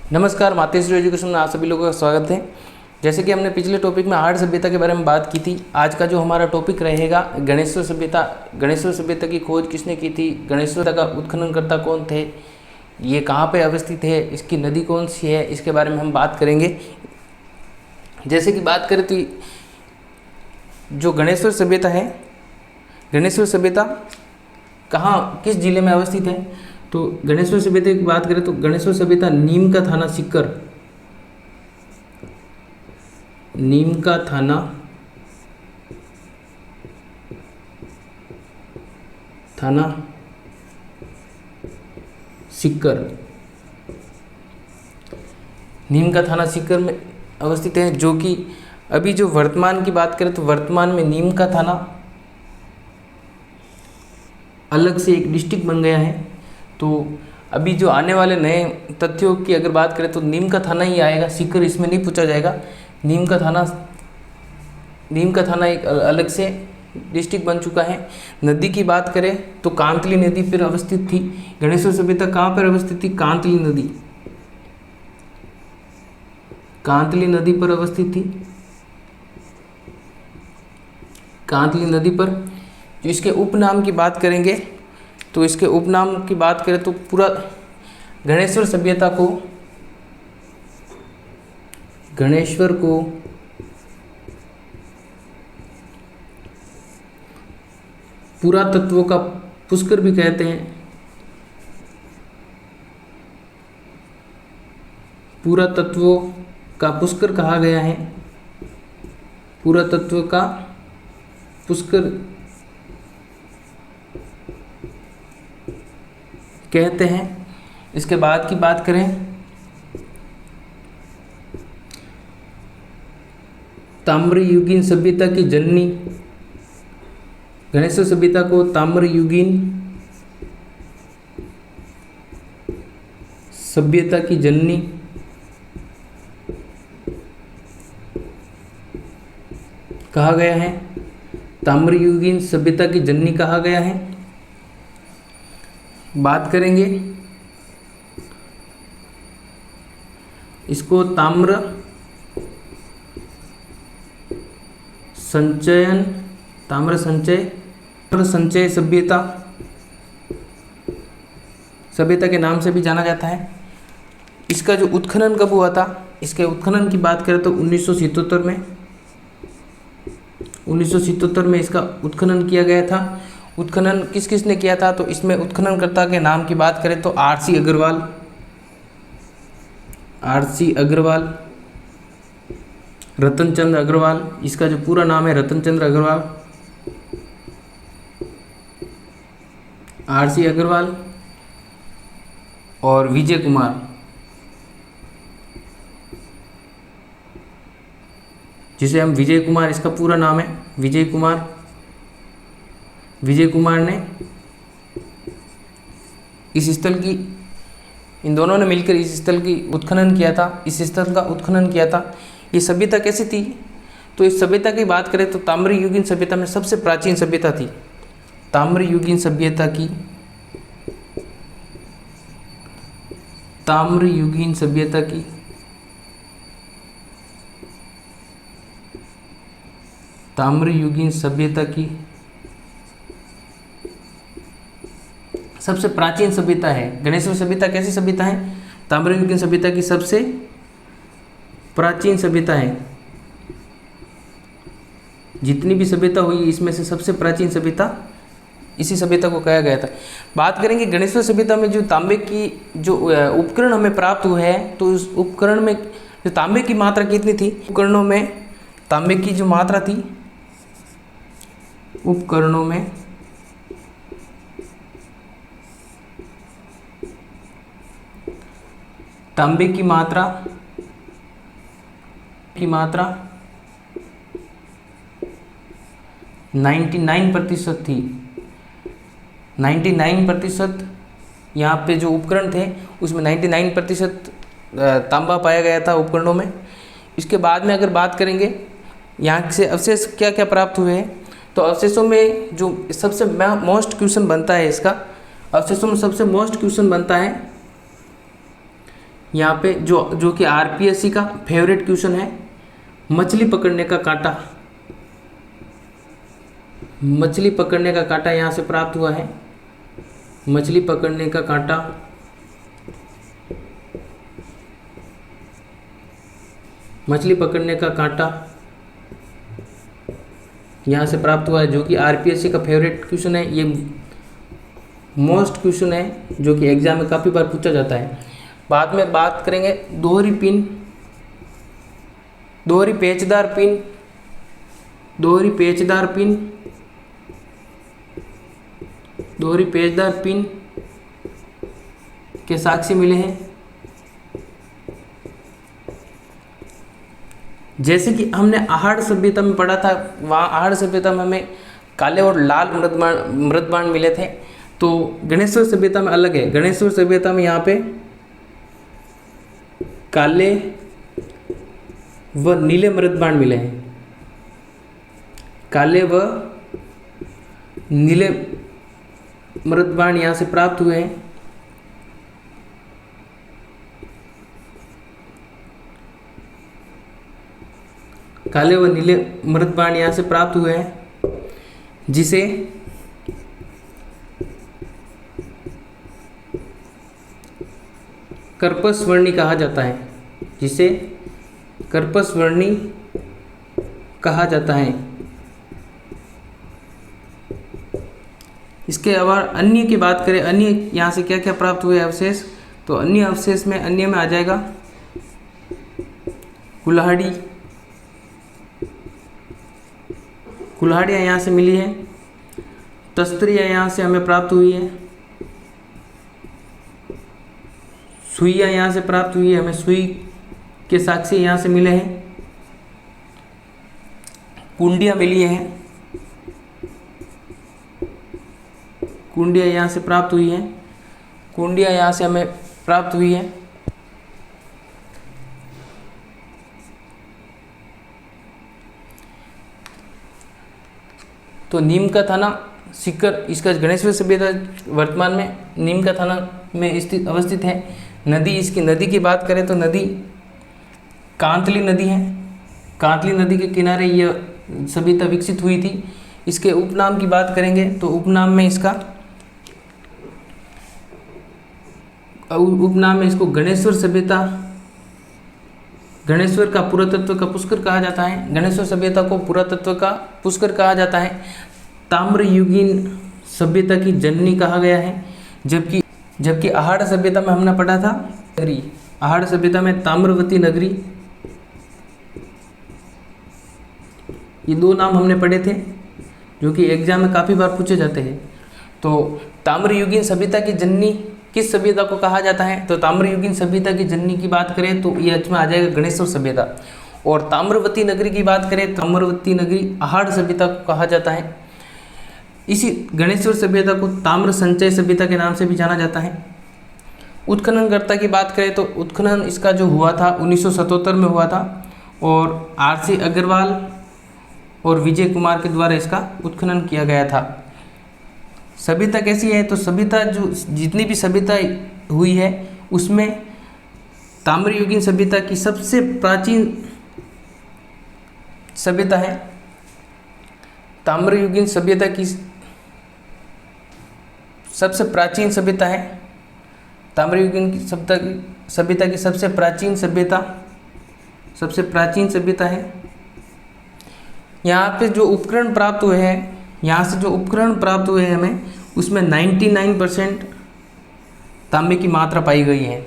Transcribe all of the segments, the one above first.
नमस्कार, मातेश्वरी एजुकेशन में आप सभी लोगों का स्वागत है। जैसे कि हमने पिछले टॉपिक में आर्य सभ्यता के बारे में बात की थी, आज का जो हमारा टॉपिक रहेगा गणेश्वर सभ्यता। गणेश्वर सभ्यता की खोज किसने की थी, गणेश्वर सभ्यता का उत्खननकर्ता कौन थे, ये कहाँ पे अवस्थित है, इसकी नदी कौन सी है, इसके बारे में हम बात करेंगे। जैसे कि बात करें तो जो गणेश्वर सभ्यता है, गणेश्वर सभ्यता कहाँ किस जिले में अवस्थित है, तो गणेश्वर सभ्यता की बात करें तो गणेश्वर सभ्यता नीम का थाना सीकर, नीम का थाना सीकर, नीम का थाना सीकर में अवस्थित है। जो कि अभी जो वर्तमान की बात करें तो वर्तमान में नीम का थाना अलग से एक डिस्ट्रिक्ट बन गया है। तो अभी जो आने वाले नए तथ्यों की अगर बात करें तो नीम का थाना ही आएगा, सीकर इसमें नहीं पूछा जाएगा। नीम का थाना एक अलग से डिस्ट्रिक्ट बन चुका है। नदी की बात करें तो कांतली नदी पर अवस्थित थी। गणेश्वर सभ्यता कहाँ पर अवस्थित थी, कांतली नदी पर अवस्थित थी। कांतली नदी पर जो इसके उपनाम की बात करेंगे तो इसके उपनाम की बात करें तो पूरा गणेश्वर सभ्यता को पुरातत्व का पुष्कर भी कहते हैं। पुरातत्व का पुष्कर कहा गया है, पुरातत्व का पुष्कर कहते हैं। इसके बाद की बात करें ताम्रयुगीन सभ्यता की जननी, गणेश्वर सभ्यता को ताम्रयुगीन सभ्यता की जननी कहा गया है, ताम्रयुगीन सभ्यता की जननी कहा गया है। बात करेंगे इसको ताम्र संचय सभ्यता के नाम से भी जाना जाता है। इसका जो उत्खनन कब हुआ था, इसके उत्खनन की बात करें तो 1977 में इसका उत्खनन किया गया था। उत्खनन किस किस ने किया था, तो इसमें उत्खननकर्ता के नाम की बात करें तो आरसी अग्रवाल, रतनचंद्र अग्रवाल, इसका जो पूरा नाम है रतनचंद्र अग्रवाल, आरसी अग्रवाल और विजय कुमार, जिसे हम विजय कुमार, इसका पूरा नाम है विजय कुमार ने इस स्थल की, इन दोनों ने मिलकर इस स्थल की उत्खनन किया था, इस स्थल का उत्खनन किया था। ये सभ्यता कैसी थी, तो इस सभ्यता की बात करें तो ताम्रयुगीन सभ्यता में सबसे प्राचीन सभ्यता थी। ताम्रयुगीन सभ्यता की सबसे प्राचीन सभ्यता है। गणेश्वर सभ्यता कैसी सभ्यता है, ताम्रयुगीन सभ्यता की सबसे प्राचीन सभ्यता है। जितनी भी सभ्यता हुई इसमें से सबसे प्राचीन सभ्यता इसी सभ्यता को कहा गया था। बात करेंगे गणेश्वर सभ्यता में जो तांबे की जो उपकरण हमें प्राप्त हुए हैं, तो उस उपकरण में जो तांबे की मात्रा कितनी थी, उपकरणों में तांबे की जो मात्रा थी, उपकरणों में तांबे की मात्रा 99% थी। 99% यहाँ पे जो उपकरण थे उसमें 99% तांबा पाया गया था उपकरणों में। इसके बाद में अगर बात करेंगे यहाँ से अवशेष क्या क्या प्राप्त हुए हैं, तो अवशेषों में जो सबसे मोस्ट क्वेश्चन बनता है इसका, अवशेषों में सबसे मोस्ट क्वेश्चन बनता है यहाँ पे जो कि आरपीएससी का फेवरेट क्वेश्चन है, मछली पकड़ने का कांटा, मछली पकड़ने का कांटा यहाँ से प्राप्त हुआ है। मछली पकड़ने का कांटा, मछली पकड़ने का कांटा यहाँ से प्राप्त हुआ है, जो कि आरपीएससी का फेवरेट क्वेश्चन है। ये मोस्ट क्वेश्चन है जो कि एग्जाम में काफ़ी बार पूछा जाता है। बाद में बात करेंगे दोहरी पिन, दोहरी पेचदार पिन, दोहरी पेचदार पिन, दोहरी पेचदार पिन के साक्ष्य मिले हैं। जैसे कि हमने आहड़ सभ्यता में पढ़ा था, वहाँ आहड़ सभ्यता में हमें काले और लाल मृदबाण मिले थे। तो गणेश्वर सभ्यता में अलग है। गणेश्वर सभ्यता में यहाँ पे काले व नीले मृदबाण मिले हैं। काले व नीले मृदबाण यहाँ से प्राप्त हुए हैं। काले व नीले मृदबाण यहाँ से प्राप्त हुए हैं, जिसे कर्पस वर्णी कहा जाता है, जिसे कर्पस वर्णी कहा जाता है। इसके अलावा अन्य की बात करें, अन्य यहाँ से क्या क्या प्राप्त हुए अवशेष, तो अन्य अवशेष में अन्य में आ जाएगा कुल्हाड़ी, कुल्हाड़ियाँ यहाँ से मिली है। तस्तरियाँ यहाँ से हमें प्राप्त हुई है। सुइयाँ यहाँ से प्राप्त हुई है, हमें सुई के साक्ष्य यहाँ से मिले हैं। कुंडियाँ मिली हैं, कुंडियाँ यहाँ से प्राप्त हुई हैं, कुंडियाँ यहाँ से हमें प्राप्त हुई है। तो नीम का थाना सीकर, इसका गणेश्वर सभ्यता वर्तमान में नीम का थाना में स्थित अवस्थित है। नदी, इसकी नदी की बात करें तो नदी कांतली नदी है। कांतली नदी के किनारे यह सभ्यता विकसित हुई थी। इसके उपनाम की बात करेंगे तो उपनाम में इसका उपनाम में इसको गणेश्वर सभ्यता, गणेश्वर का पुरातत्व का पुष्कर कहा जाता है। गणेश्वर सभ्यता को पुरातत्व का पुष्कर कहा जाता है। ताम्रयुगीन सभ्यता की जननी कहा गया है। जबकि आहड़ सभ्यता में हमने पढ़ा था नगरी, आहड़ सभ्यता में ताम्रवती नगरी, ये दो नाम हमने पढ़े थे जो कि एग्जाम में काफ़ी बार पूछे जाते हैं। तो ताम्रयुगीन सभ्यता की जननी किस सभ्यता को कहा जाता है, तो ताम्रयुगीन सभ्यता की जननी की बात करें तो ये इसमें आ जाएगा गणेश्वर सभ्यता। और ताम्रवती नगरी की बात करें, ताम्रवती नगरी आहड़ सभ्यता को कहा जाता है। इसी गणेश्वर सभ्यता को ताम्र संचय सभ्यता के नाम से भी जाना जाता है। उत्खननकर्ता की बात करें तो उत्खनन इसका जो हुआ था 1977 में हुआ था, और आर.सी. अग्रवाल और विजय कुमार के द्वारा इसका उत्खनन किया गया था। सभ्यता कैसी है, तो सभ्यता जो जितनी भी सभ्यता हुई है उसमें ताम्रयुगीन सभ्यता की सबसे प्राचीन सभ्यता है। ताम्रयुगीन सभ्यता की सबसे प्राचीन सभ्यता है। ताम्रयुगीन की सभ्यता की सबसे प्राचीन सभ्यता है। यहाँ पे जो उपकरण प्राप्त हुए हैं, यहाँ से जो उपकरण प्राप्त हुए हैं हमें, उसमें 99% तांबे की मात्रा पाई गई है।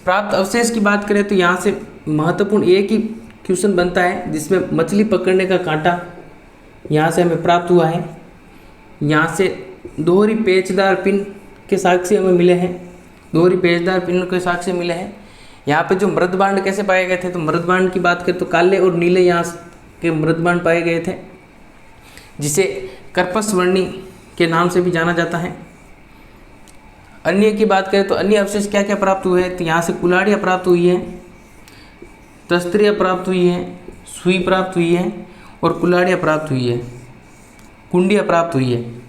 प्राप्त अवशेष की बात करें तो यहाँ से महत्वपूर्ण एक ही क्वेश्चन बनता है जिसमें मछली पकड़ने का कांटा यहाँ से हमें प्राप्त हुआ है। यहाँ से दोहरी पेचदार पिन के साक्ष्य हमें मिले हैं, दोहरी पेचदार पिन के साक्ष्य मिले हैं। यहाँ पे जो मृदबांड कैसे पाए गए थे, तो मृदबांड की बात करें तो काले और नीले यहाँ के मृदबांड पाए गए थे, जिसे कर्पस वर्णी के नाम से भी जाना जाता है। अन्य की बात करें तो अन्य अवशेष क्या क्या प्राप्त हुए हैं, तो यहाँ से कुल्हाड़ियाँ प्राप्त हुई है, तस्तरियाँ प्राप्त हुई हैं, सुई प्राप्त हुई है और कुल्हाड़ियाँ प्राप्त हुई है, कुंडियाँ प्राप्त हुई है।